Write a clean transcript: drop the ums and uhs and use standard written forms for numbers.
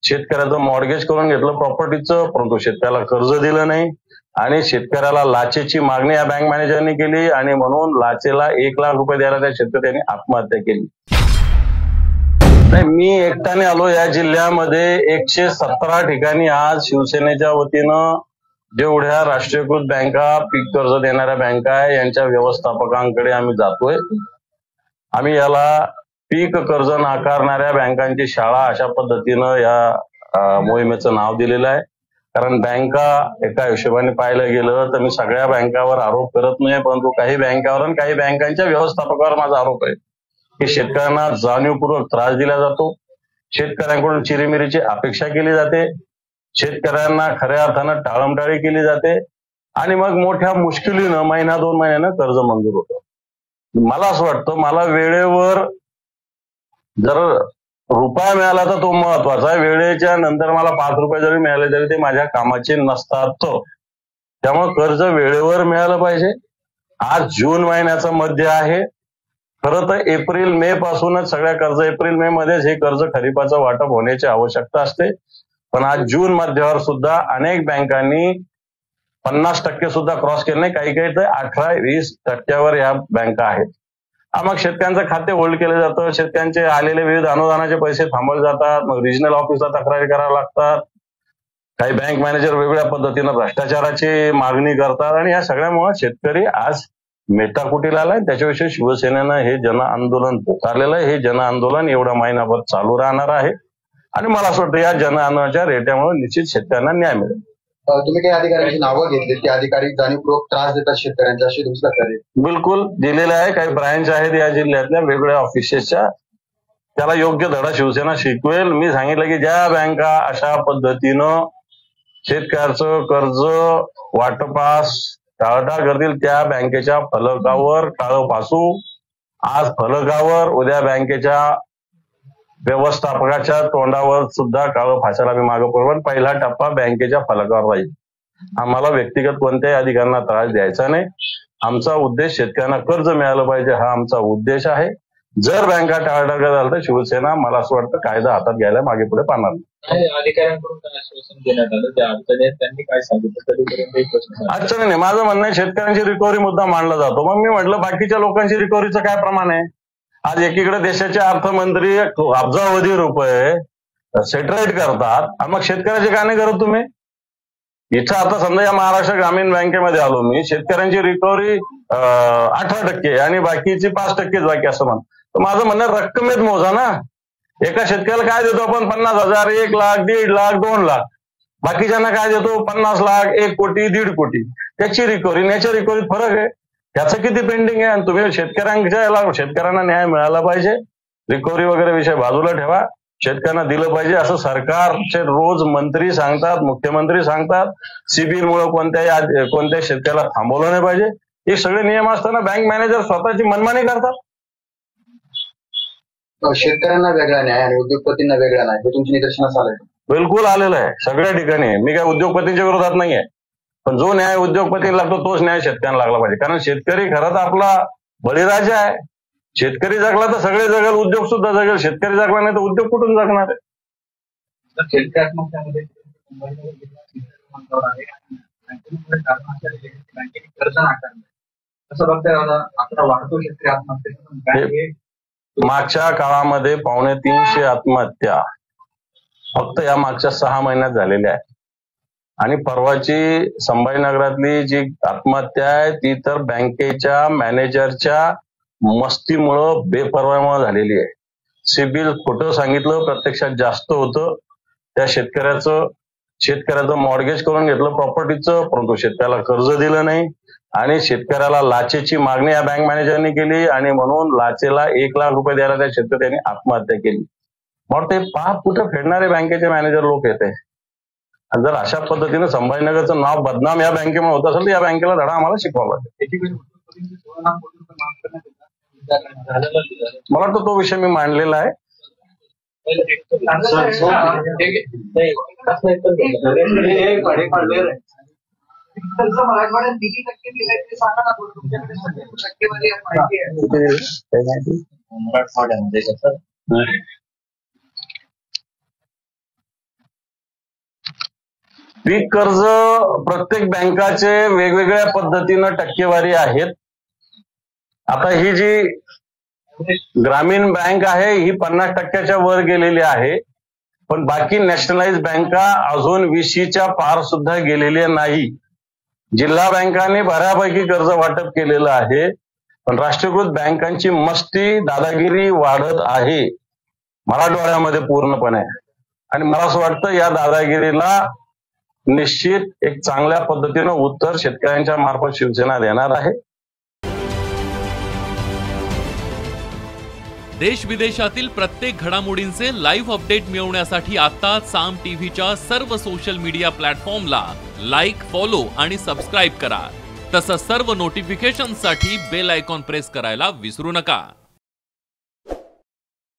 शेतकऱ्याचं मॉर्गेज करून घेतलं प्रॉपर्टीचं, परंतु शेतकऱ्याला कर्ज दिलं नाही आणि शेतकऱ्याला लाचेची मागणी या बँक मॅनेजरने केली आणि म्हणून लाचेला 1,00,000 रुपये द्यायला त्या शेतकऱ्यांनी आत्महत्या केली. नाही, मी एकट्याने आलो या जिल्ह्यामध्ये 117 ठिकाणी आज शिवसेनेच्या वतीनं जेवढ्या राष्ट्रीयकृत बँका, पीक कर्ज देणाऱ्या बँका आहे यांच्या व्यवस्थापकांकडे आम्ही जातोय. आम्ही याला पीक कर्ज नाकारणाऱ्या बँकांची शाळा अशा पद्धतीनं या मोहिमेचं नाव दिलेलं आहे. कारण बँका एका हिशोबाने पाहायला गेलं तर मी सगळ्या बँकावर आरोप करत नाही, परंतु काही बँकावर आणि काही बँकांच्या व्यवस्थापकावर माझा आरोप आहे की शेतकऱ्यांना जाणीवपूर्वक त्रास दिला जातो, शेतकऱ्यांकडून चिरीमिरीची अपेक्षा केली जाते, शेतकऱ्यांना खऱ्या अर्थानं टाळमटाळी केली जाते आणि मग मोठ्या मुश्किलीनं महिना 2 महिन्यानं कर्ज मंजूर होतं. मला असं वाटतं, मला वेळेवर जर रुपया मिळाला तर तो महत्वाचा आहे. वेळेच्या नंतर मला 5 रुपये जरी मिळाले तरी ते माझ्या कामाचे नसतात. त्यामुळे कर्ज वेळेवर मिळालं पाहिजे. आज जून महिन्याचा मध्य आहे. खरं तर एप्रिल मे पासूनच सगळ्या कर्ज, एप्रिल मे मध्येच हे कर्ज खरीपाचं वाटप होण्याची आवश्यकता असते. पण आज जून मध्यावर सुद्धा अनेक बँकांनी 50% सुद्धा क्रॉस केलं नाही. काही तर 18-20% या बँका आहेत. मग शेतकऱ्यांचं खाते होल्ड केलं जातं, शेतकऱ्यांचे आलेले विविध अनुदानाचे पैसे थांबवले जातात, मग रिजनल ऑफिसला तक्रारी कराव्या लागतात. काही बँक मॅनेजर वेगवेगळ्या पद्धतीनं भ्रष्टाचाराची मागणी करतात आणि या सगळ्यामुळे शेतकरी आज मेटाकुटीला आलाय. त्याच्याविषयी शिवसेनेनं हे जन आंदोलन पुकारलेलं आहे. हे जन आंदोलन एवढा महिनाभर चालू राहणार आहे आणि मला असं वाटतं या जन आंदोलनाच्या रेट्यामुळे निश्चित शेतकऱ्यांना न्याय मिळेल. तुम्ही काही अधिकाऱ्यांची नावं घेतली, ते अधिकारी जाणीवपूर्वक त्रास देतात शेतकऱ्यांच्या, अशी तुमची तक्रार आहे? बिलकुल दिलेले आहे. काही ब्रांच आहेत या जिल्ह्यातल्या वेगवेगळ्या ऑफिसेसच्या, त्याला योग्य धडा शिवसेना शिकवेल. मी सांगितलं की ज्या बँका अशा पद्धतीनं शेतकऱ्याचं कर्ज वाटपास टाळाटाळ करतील त्या बँकेच्या फलकावर काळं फासू. आज फलकावर, उद्या बँकेच्या व्यवस्थापकाच्या तोंडावर सुद्धा काळं फासायला आम्ही मागं पडू. पण पहिला टप्पा बँकेच्या फलकावर राहील. आम्हाला व्यक्तिगत कोणत्याही अधिकाऱ्यांना त्रास द्यायचा नाही. आमचा उद्देश शेतकऱ्यांना कर्ज मिळालं पाहिजे हा आमचा उद्देश आहे. जर बँका टाळाटाळ झाला तर शिवसेना मला असं वाटतं कायदा हातात घ्यायला मागे पुढे पाहणार नाही. अधिकाऱ्यांकडून आश्वासन देण्यात आलं, त्या अडचणी त्यांनी काय सांगितलं कधीपर्यंत? अडचणी नाही. माझं म्हणणं आहे शेतकऱ्यांची रिकव्हरी मुद्दा मांडला जातो. मग मी म्हटलं बाकीच्या लोकांची रिकव्हरीचं काय प्रमाण आहे? आज एकीकडे देशाचे अर्थमंत्री अब्जावधी रुपये सेटराईट करतात आणि मग शेतकऱ्याचे काय नाही करत तुम्ही? इथं आता समजा या महाराष्ट्र ग्रामीण बँकेमध्ये आलो मी, शेतकऱ्यांची रिकव्हरी 18% आणि बाकीची 5%च बाकी असं म्हणत. तर माझं म्हणणं रक्कमेत मोजा ना. एका शेतकऱ्याला काय देतो आपण? 50,000, 1,00,000, 1,50,000, 2,00,000. बाकीच्यांना काय देतो? 50 लाख, 1 कोटी, 1.5 कोटी. त्याची रिकव्हरी याच्या रिकव्हरीत फरक आहे. त्याचं किती पेंडिंग आहे? आणि तुम्ही शेतकऱ्यांना न्याय मिळाला पाहिजे. रिकव्हरी वगैरे विषय बाजूला ठेवा. शेतकऱ्यांना दिलं पाहिजे असं सरकारचे रोज मंत्री सांगतात, मुख्यमंत्री सांगतात. सिबिल मुळे कोणत्याही शेतकऱ्याला थांबवलं नाही पाहिजे. हे सगळे नियम असताना बँक मॅनेजर स्वतःची मनमानी करतात. शेतकऱ्यांना वेगळा न्याय आणि उद्योगपतींना वेगळा न्याय, हे तुमच्या निदर्शनास आलंय? बिलकुल आलेलं आहे सगळ्या ठिकाणी. मी काय उद्योगपतींच्या विरोधात नाहीये, पण जो न्याय उद्योगपतींना लागतो तोच न्याय शेतकऱ्यांना लागला पाहिजे. कारण शेतकरी खरंच आपला बळीराजा आहे. शेतकरी जगला तर सगळे जगेल, उद्योग सुद्धा जगेल. शेतकरी जगला नाही तर उद्योग कुठून जगणार आहे? मागच्या काळामध्ये 250 आत्महत्या फक्त या मागच्या 6 महिन्यात झालेल्या आहेत. आणि परवाची संभाजीनगरातली जी आत्महत्या आहे ती तर बँकेच्या मॅनेजरच्या मस्तीमुळं, बेपर्वाईमुळे झालेली आहे. सिबिल खोटं सांगितलं, प्रत्यक्षात जास्त होतं. त्या शेतकऱ्याचं मॉर्गेज करून घेतलं प्रॉपर्टीचं, परंतु शेतकऱ्याला कर्ज दिलं नाही आणि शेतकऱ्याला लाचेची मागणी या बँक मॅनेजरने केली आणि म्हणून लाचेला 1,00,000 रुपये द्यायला त्या शेतकऱ्यांनी आत्महत्या केली. मग ते पाप कुठं फेडणारे बँकेचे मॅनेजर लोक येते. आणि जर अशा पद्धतीनं संभाजीनगरचं नाव बदनाम या बँकेमुळे होत असेल तर या बँकेला धडा आम्हाला शिकवावा लागेल. मला वाटतं तो विषय मी मांडलेला आहे. पीक कर्ज प्रत्येक बँकाचे वेगवेगळ्या पद्धतीनं टक्केवारी आहेत. आता ही जी ग्रामीण बँक आहे ही 50% वर गेलेली आहे, पण बाकी नॅशनलाइज बँका अजून 20च्या पार सुद्धा गेलेल्या नाही. जिल्हा बँकांनी बऱ्यापैकी कर्ज वाटप केलेलं आहे, पण राष्ट्रीयकृत बँकांची मस्ती दादागिरी वाढत आहे मराठवाड्यामध्ये पूर्णपणे. आणि मला असं वाटतं या दादागिरीला निश्चित एक चांगल्या पद्धतीनं उत्तर शेतकऱ्यांच्या मार्फत शिवसेना देणार आहे. देश विदेशातील प्रत्येक घडामोडींचे लाईव्ह अपडेट मिळवण्यासाठी आता साम टीव्हीच्या सर्व सोशल मीडिया प्लॅटफॉर्मला लाईक, फॉलो आणि सबस्क्राईब करा. तसंच सर्व नोटिफिकेशनसाठी बेल आयकॉन प्रेस करायला विसरू नका.